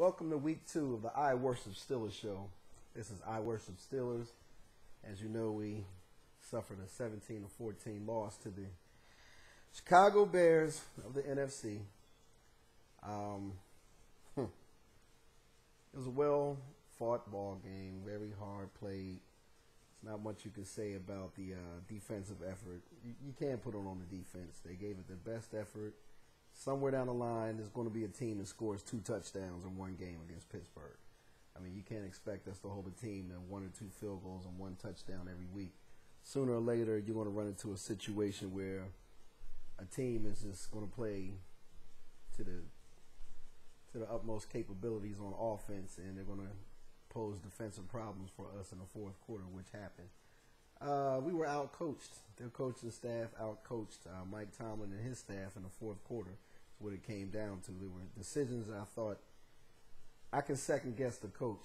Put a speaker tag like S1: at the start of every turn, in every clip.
S1: Welcome to week 2 of the I Worship Steelers show. This is I Worship Steelers. As you know, we suffered a 17-14 loss to the Chicago Bears of the NFC. It was a well-fought ball game, very hard played. There's not much you can say about the defensive effort. You can't put it on the defense. They gave it the best effort. Somewhere down the line, there's going to be a team that scores 2 touchdowns in one game against Pittsburgh. I mean, you can't expect us to hold a team to 1 or 2 field goals and 1 touchdown every week. Sooner or later, you're going to run into a situation where a team is just going to play to the utmost capabilities on offense, and they're going to pose defensive problems for us in the fourth quarter, which happened. We were out-coached. Their coaching staff out-coached Mike Tomlin and his staff in the fourth quarter. That's what it came down to. There were decisions that I thought I can second-guess the coach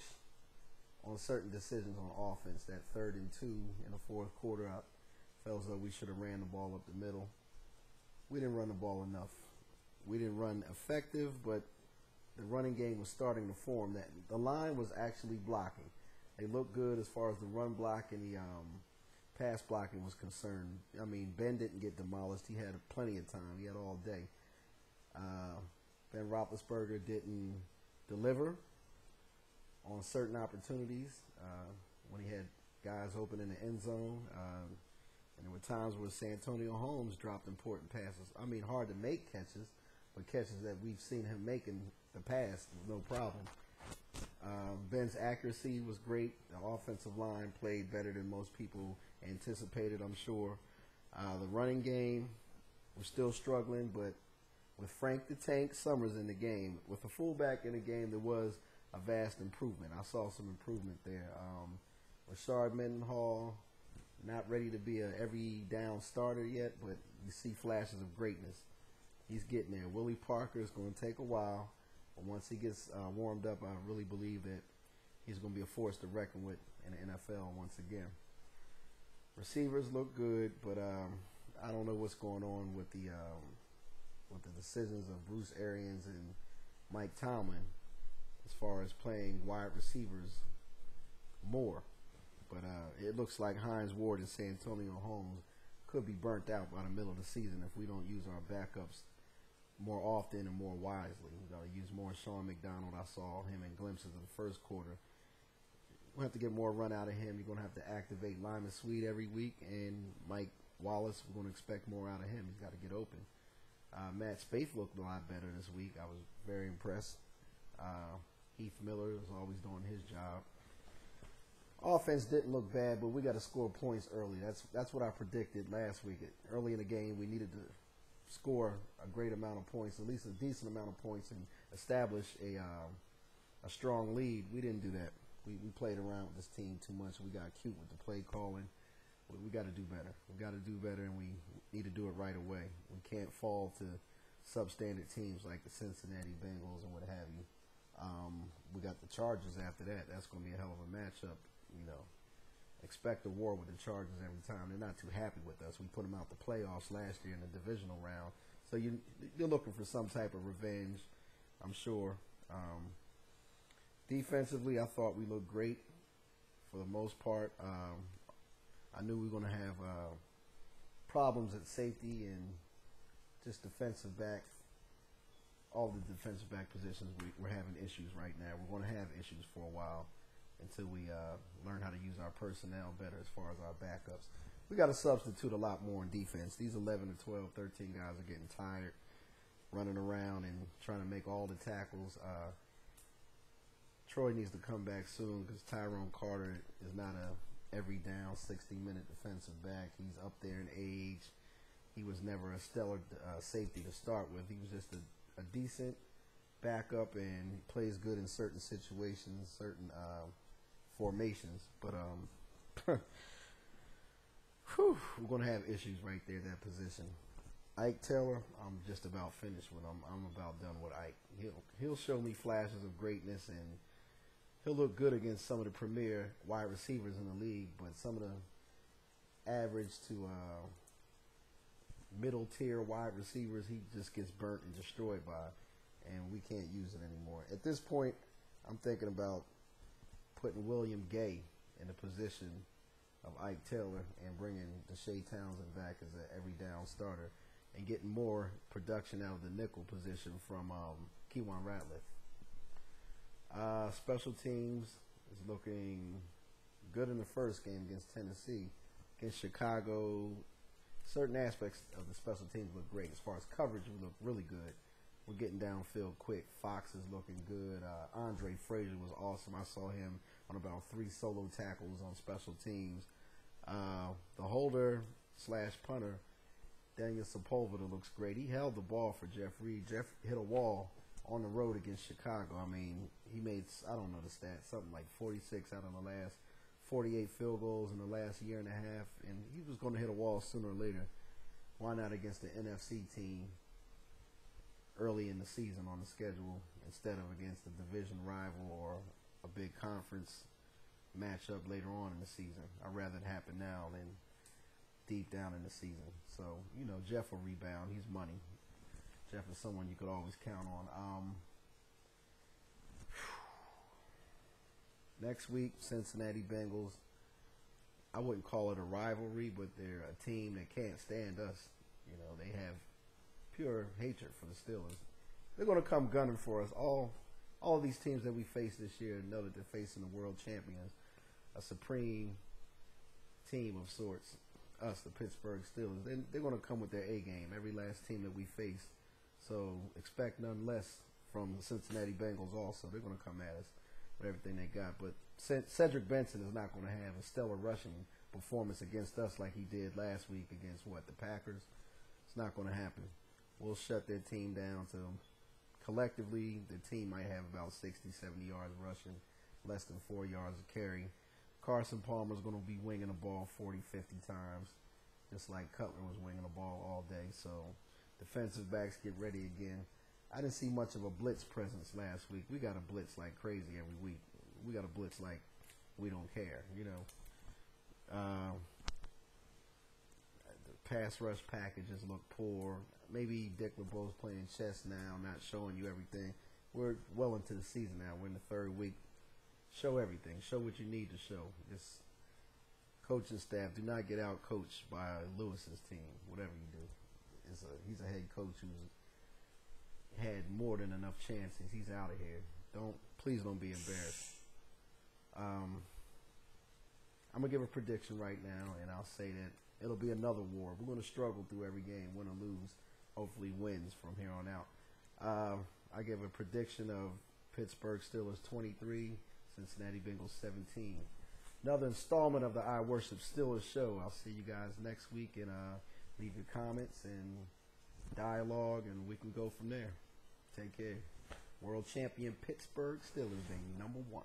S1: on certain decisions on offense. That 3rd and 2 in the fourth quarter, I felt as though we should have ran the ball up the middle. We didn't run the ball enough. We didn't run effective, but the running game was starting to form. That the line was actually blocking. They looked good as far as the run block and the pass blocking was concerned. I mean, Ben didn't get demolished. He had plenty of time. He had all day. Ben Roethlisberger didn't deliver on certain opportunities when he had guys open in the end zone. And there were times where Santonio Holmes dropped important passes. I mean, hard to make catches, but catches that we've seen him make in the past, no problem. Ben's accuracy was great. The offensive line played better than most people anticipated, I'm sure. The running game, we're still struggling, but with Frank the Tank Summers in the game, with a fullback in the game, there was a vast improvement. I saw some improvement there. Rashard Mendenhall, not ready to be a every down starter yet, but you see flashes of greatness. He's getting there. Willie Parker is going to take a while, but once he gets warmed up, I really believe that he's going to be a force to reckon with in the NFL once again. Receivers look good, but I don't know what's going on with the decisions of Bruce Arians and Mike Tomlin as far as playing wide receivers more. But it looks like Hines Ward and Santonio Holmes could be burnt out by the middle of the season if we don't use our backups more often and more wisely. We got to use more Sean McDonald. I saw him in glimpses of the first quarter. We'll have to get more run out of him. You're going to have to activate Lyman Sweet every week, and Mike Wallace, we're going to expect more out of him. He's got to get open. Matt Spaeth looked a lot better this week. I was very impressed. Heath Miller is always doing his job. Offense didn't look bad, but we got to score points early. That's what I predicted last week. Early in the game, we needed to score a great amount of points, at least a decent amount of points, and establish a strong lead. We didn't do that. We played around with this team too much. We got cute with the play calling. We got to do better. We got to do better, and we need to do it right away. We can't fall to substandard teams like the Cincinnati Bengals and what have you. We got the Chargers after that. That's going to be a hell of a matchup. You know, expect a war with the Chargers every time. They're not too happy with us. We put them out the playoffs last year in the divisional round. So you're looking for some type of revenge, I'm sure. Defensively, I thought we looked great for the most part. I knew we were going to have problems at safety and just defensive back. All the defensive back positions, we're having issues right now. We're going to have issues for a while until we learn how to use our personnel better as far as our backups. We got to substitute a lot more in defense. These 11 to 12, 13 guys are getting tired, running around and trying to make all the tackles. Troy needs to come back soon because Tyrone Carter is not a every down 60-minute defensive back. He's up there in age. He was never a stellar safety to start with. He was just a decent backup, and he plays good in certain situations, certain formations. But we're going to have issues right there, that position. Ike Taylor, I'm just about finished with him. I'm about done with Ike. He'll show me flashes of greatness, and he'll look good against some of the premier wide receivers in the league, but some of the average to middle tier wide receivers, he just gets burnt and destroyed by, and we can't use it anymore. At this point, I'm thinking about putting William Gay in the position of Ike Taylor and bringing Deshae Townsend back as an every down starter and getting more production out of the nickel position from Keywan Ratliff. Special teams is looking good in the first game against Tennessee. Against Chicago, certain aspects of the special teams look great. As far as coverage, we look really good. We're getting downfield quick. Fox is looking good. Andre Frazier was awesome. I saw him on about 3 solo tackles on special teams. The holder / punter, Daniel Sepulveda, looks great. He held the ball for Jeff Reed. Jeff hit a wall on the road against Chicago. I mean, he made, I don't know the stats, something like 46 out of the last 48 field goals in the last year and a half, and he was going to hit a wall sooner or later. Why not against the NFC team early in the season on the schedule instead of against a division rival or a big conference matchup later on in the season? I'd rather it happen now than deep down in the season. So, you know, Jeff will rebound. He's money. Jeff is someone you could always count on. Next week, Cincinnati Bengals. I wouldn't call it a rivalry, but they're a team that can't stand us. You know, they have pure hatred for the Steelers. They're going to come gunning for us. All of these teams that we face this year know that they're facing the world champions, a supreme team of sorts. Us, the Pittsburgh Steelers. They're going to come with their A game. Every last team that we face. So expect none less from the Cincinnati Bengals. Also, they're going to come at us with everything they got. But Cedric Benson is not going to have a stellar rushing performance against us like he did last week against the Packers. It's not going to happen. We'll shut their team down to collectively. The team might have about 60, 70 yards rushing, less than 4 yards of carry. Carson Palmer's going to be winging the ball 40, 50 times, just like Cutler was winging the ball all day. So defensive backs get ready again. I didn't see much of a blitz presence last week. We got to blitz like crazy every week. We got to blitz like we don't care, you know. The pass rush packages look poor. Maybe Dick LeBeau's playing chess now, not showing you everything. We're well into the season now. We're in the 3rd week. Show everything. Show what you need to show. This coaching staff, do not get out coached by Lewis's team, whatever you do. He's a head coach who's had more than enough chances. He's out of here. Please don't be embarrassed. I'm going to give a prediction right now, and I'll say that it'll be another war. We're going to struggle through every game, win or lose. Hopefully wins from here on out. I give a prediction of Pittsburgh Steelers 23, Cincinnati Bengals 17. Another installment of the I Worship Steelers show. I'll see you guys next week, and leave your comments and dialogue, and we can go from there. Take care. World champion Pittsburgh Steelers, baby, #1.